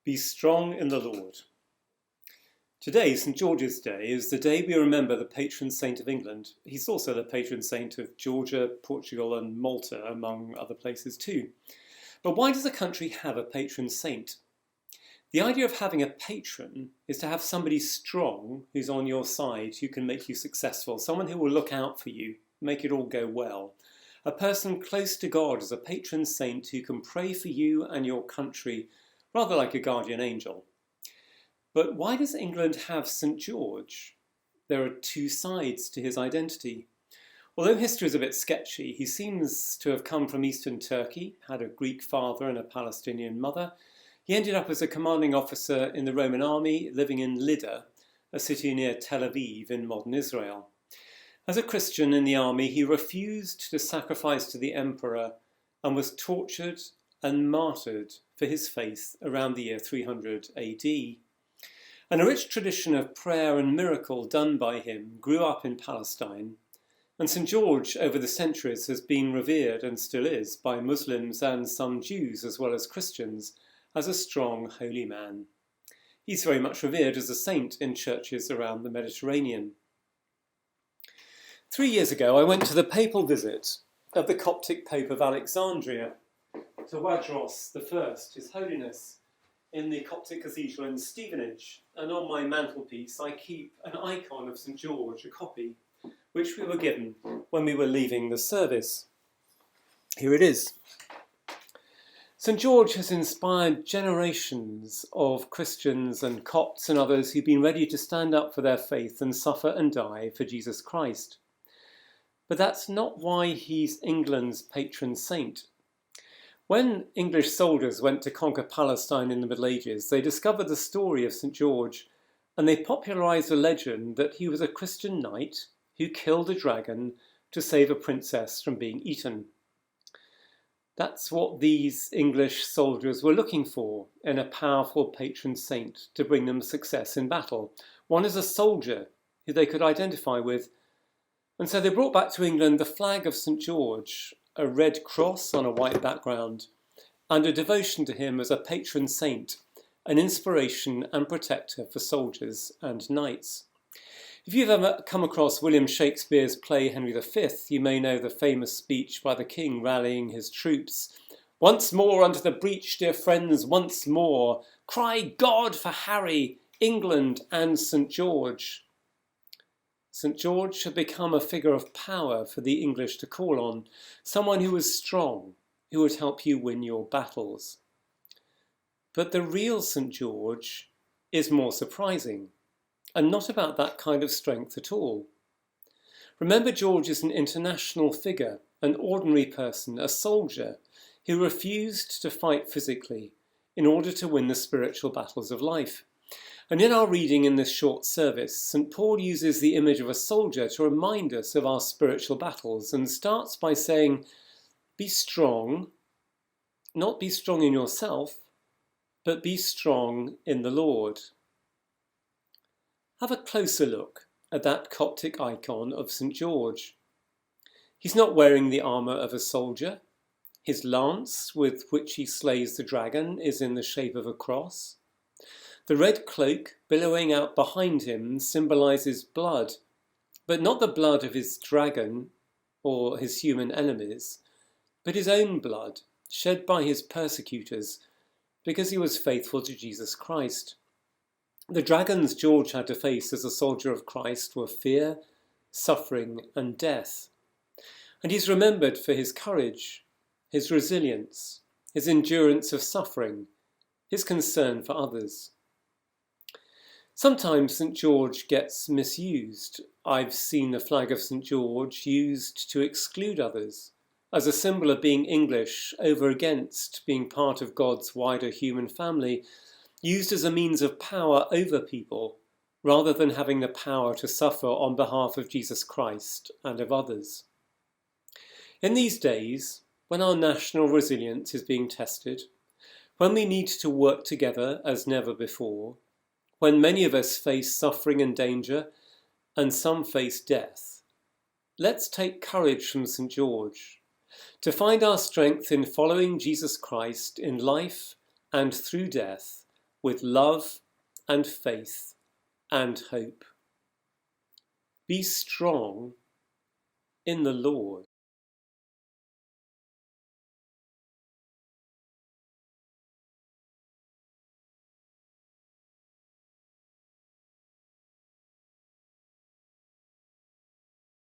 Be strong in the Lord. Today, St. George's Day, is the day we remember the patron saint of England. He's also the patron saint of Georgia, Portugal and Malta, among other places too. But why does a country have a patron saint? The idea of having a patron is to have somebody strong who's on your side, who can make you successful, someone who will look out for you, make it all go well. A person close to God is a patron saint who can pray for you and your country, rather like a guardian angel. But why does England have St. George? There are two sides to his identity. Although history is a bit sketchy, he seems to have come from eastern Turkey, had a Greek father and a Palestinian mother. He ended up as a commanding officer in the Roman army, living in Lydda, a city near Tel Aviv in modern Israel. As a Christian in the army, he refused to sacrifice to the emperor and was tortured and martyred for his faith around the year 300 AD. And a rich tradition of prayer and miracle done by him grew up in Palestine, and St. George over the centuries has been revered and still is by Muslims and some Jews as well as Christians as a strong holy man. He's very much revered as a saint in churches around the Mediterranean. 3 years ago I went to the papal visit of the Coptic Pope of Alexandria, Tawadros I, His Holiness, in the Coptic Cathedral in Stevenage, and on my mantelpiece I keep an icon of St. George, a copy, which we were given when we were leaving the service. Here it is. St. George has inspired generations of Christians and Copts and others who've been ready to stand up for their faith and suffer and die for Jesus Christ. But that's not why he's England's patron saint. When English soldiers went to conquer Palestine in the Middle Ages, they discovered the story of St. George, and they popularised the legend that he was a Christian knight who killed a dragon to save a princess from being eaten. That's what these English soldiers were looking for in a powerful patron saint to bring them success in battle. One is a soldier who they could identify with. And so they brought back to England the flag of St. George, a red cross on a white background, and a devotion to him as a patron saint, an inspiration and protector for soldiers and knights. If you've ever come across William Shakespeare's play Henry V, you may know the famous speech by the king rallying his troops. "Once more unto the breach, dear friends, once more. Cry God for Harry, England and St. George." St. George had become a figure of power for the English to call on, someone who was strong, who would help you win your battles. But the real St. George is more surprising, and not about that kind of strength at all. Remember, George is an international figure, an ordinary person, a soldier, who refused to fight physically in order to win the spiritual battles of life. And in our reading in this short service, St. Paul uses the image of a soldier to remind us of our spiritual battles and starts by saying, be strong, not be strong in yourself, but be strong in the Lord. Have a closer look at that Coptic icon of St. George. He's not wearing the armour of a soldier. His lance, with which he slays the dragon, is in the shape of a cross. The red cloak billowing out behind him symbolises blood, but not the blood of his dragon or his human enemies, but his own blood, shed by his persecutors, because he was faithful to Jesus Christ. The dragons George had to face as a soldier of Christ were fear, suffering and death. And he's remembered for his courage, his resilience, his endurance of suffering, his concern for others. Sometimes St. George gets misused. I've seen the flag of St. George used to exclude others, as a symbol of being English over against being part of God's wider human family, used as a means of power over people, rather than having the power to suffer on behalf of Jesus Christ and of others. In these days, when our national resilience is being tested, when we need to work together as never before, when many of us face suffering and danger, and some face death, let's take courage from St. George to find our strength in following Jesus Christ in life and through death, with love and faith and hope. Be strong in the Lord.